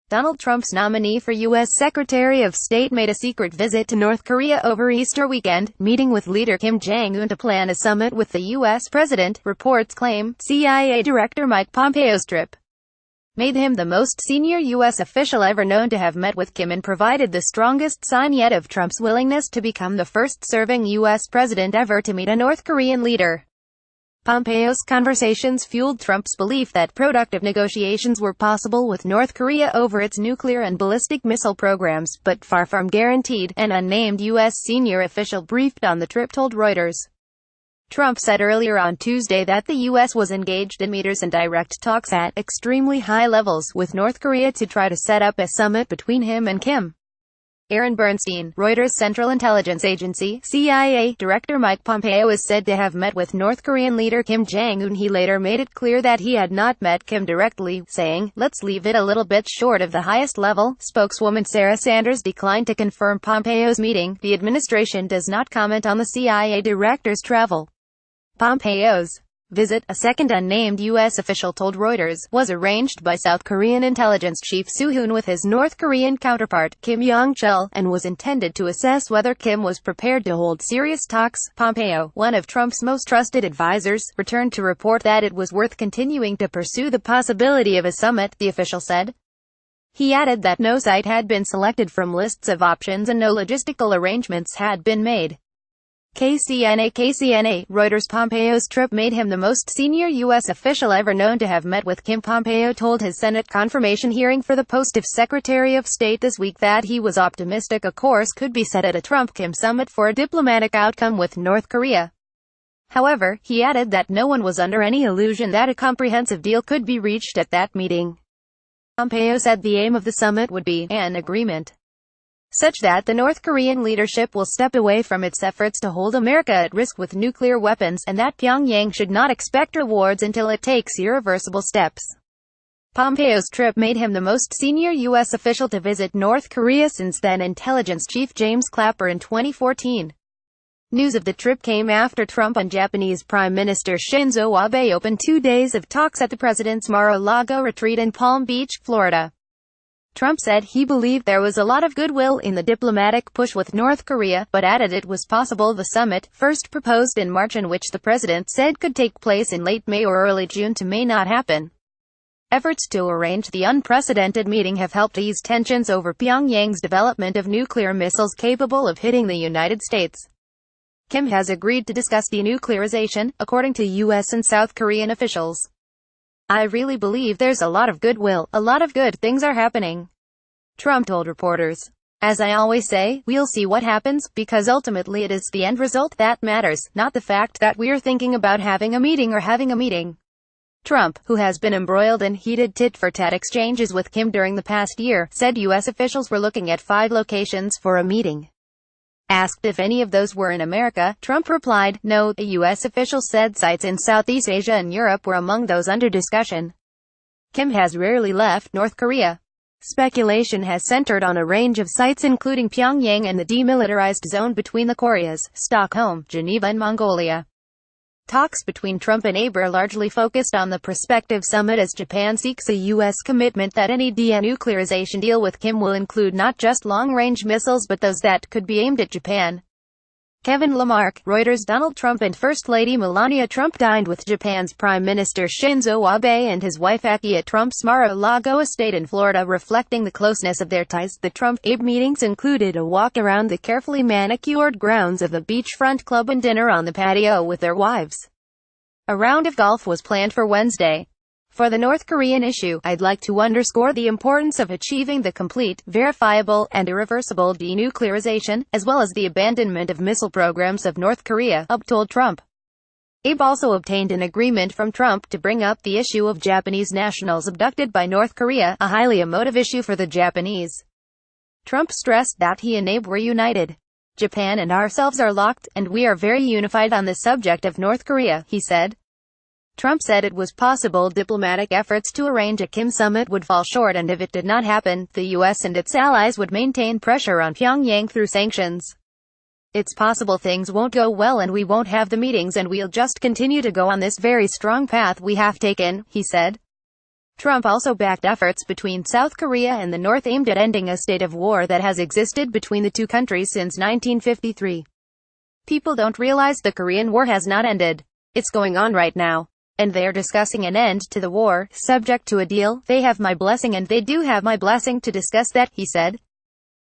Donald Trump's nominee for U.S. Secretary of State made a secret visit to North Korea over Easter weekend, meeting with leader Kim Jong-un to plan a summit with the U.S. president, reports claim. CIA Director Mike Pompeo's trip made him the most senior U.S. official ever known to have met with Kim and provided the strongest sign yet of Trump's willingness to become the first serving U.S. president ever to meet a North Korean leader. Pompeo's conversations fueled Trump's belief that productive negotiations were possible with North Korea over its nuclear and ballistic missile programs, but far from guaranteed, an unnamed U.S. senior official briefed on the trip told Reuters. Trump said earlier on Tuesday that the U.S. was engaged in meetings and direct talks at extremely high levels with North Korea to try to set up a summit between him and Kim. Aaron Bernstein, Reuters Central Intelligence Agency, CIA Director Mike Pompeo is said to have met with North Korean leader Kim Jong-un. He later made it clear that he had not met Kim directly, saying, "Let's leave it a little bit short of the highest level." Spokeswoman Sarah Sanders declined to confirm Pompeo's meeting. The administration does not comment on the CIA director's travel. Pompeo's visit, a second unnamed U.S. official told Reuters, was arranged by South Korean intelligence chief Soo-hoon with his North Korean counterpart, Kim Yong-chul, and was intended to assess whether Kim was prepared to hold serious talks. Pompeo, one of Trump's most trusted advisors, returned to report that it was worth continuing to pursue the possibility of a summit, the official said. He added that no site had been selected from lists of options and no logistical arrangements had been made. KCNA, Reuters. Pompeo's trip made him the most senior U.S. official ever known to have met with Kim. Pompeo told his Senate confirmation hearing for the post of Secretary of State this week that he was optimistic a course could be set at a Trump-Kim summit for a diplomatic outcome with North Korea. However, he added that no one was under any illusion that a comprehensive deal could be reached at that meeting. Pompeo said the aim of the summit would be an agreement such that the North Korean leadership will step away from its efforts to hold America at risk with nuclear weapons, and that Pyongyang should not expect rewards until it takes irreversible steps. Pompeo's trip made him the most senior U.S. official to visit North Korea since then Intelligence Chief James Clapper in 2014. News of the trip came after Trump and Japanese Prime Minister Shinzo Abe opened 2 days of talks at the president's Mar-a-Lago retreat in Palm Beach, Florida. Trump said he believed there was a lot of goodwill in the diplomatic push with North Korea, but added it was possible the summit, first proposed in March and which the president said could take place in late May or early June, may not happen. Efforts to arrange the unprecedented meeting have helped ease tensions over Pyongyang's development of nuclear missiles capable of hitting the United States. Kim has agreed to discuss denuclearization, according to U.S. and South Korean officials. "I really believe there's a lot of goodwill, a lot of good things are happening," Trump told reporters. "As I always say, we'll see what happens, because ultimately it is the end result that matters, not the fact that we're thinking about having a meeting or having a meeting." Trump, who has been embroiled in heated tit-for-tat exchanges with Kim during the past year, said U.S. officials were looking at 5 locations for a meeting. Asked if any of those were in America, Trump replied, "No." A U.S. official said sites in Southeast Asia and Europe were among those under discussion. Kim has rarely left North Korea. Speculation has centered on a range of sites including Pyongyang and the demilitarized zone between the Koreas, Stockholm, Geneva and Mongolia. Talks between Trump and Abe are largely focused on the prospective summit as Japan seeks a U.S. commitment that any denuclearization deal with Kim will include not just long-range missiles but those that could be aimed at Japan. Kevin Lamarck, Reuters. Donald Trump and First Lady Melania Trump dined with Japan's Prime Minister Shinzo Abe and his wife Aki at Trump's Mar-a-Lago estate in Florida, reflecting the closeness of their ties. The Trump-Abe meetings included a walk around the carefully manicured grounds of the beachfront club and dinner on the patio with their wives. A round of golf was planned for Wednesday. For the North Korean issue, I'd like to underscore the importance of achieving the complete, verifiable, and irreversible denuclearization, as well as the abandonment of missile programs of North Korea, Abe told Trump. Abe also obtained an agreement from Trump to bring up the issue of Japanese nationals abducted by North Korea, a highly emotive issue for the Japanese. Trump stressed that he and Abe were united. "Japan and ourselves are locked, and we are very unified on the subject of North Korea," he said. Trump said it was possible diplomatic efforts to arrange a Kim summit would fall short, and if it did not happen, the U.S. and its allies would maintain pressure on Pyongyang through sanctions. "It's possible things won't go well and we won't have the meetings, and we'll just continue to go on this very strong path we have taken," he said. Trump also backed efforts between South Korea and the North aimed at ending a state of war that has existed between the two countries since 1953. People don't realize the Korean War has not ended. It's going on right now. And they're discussing an end to the war, subject to a deal. They have my blessing and they do have my blessing to discuss that, he said.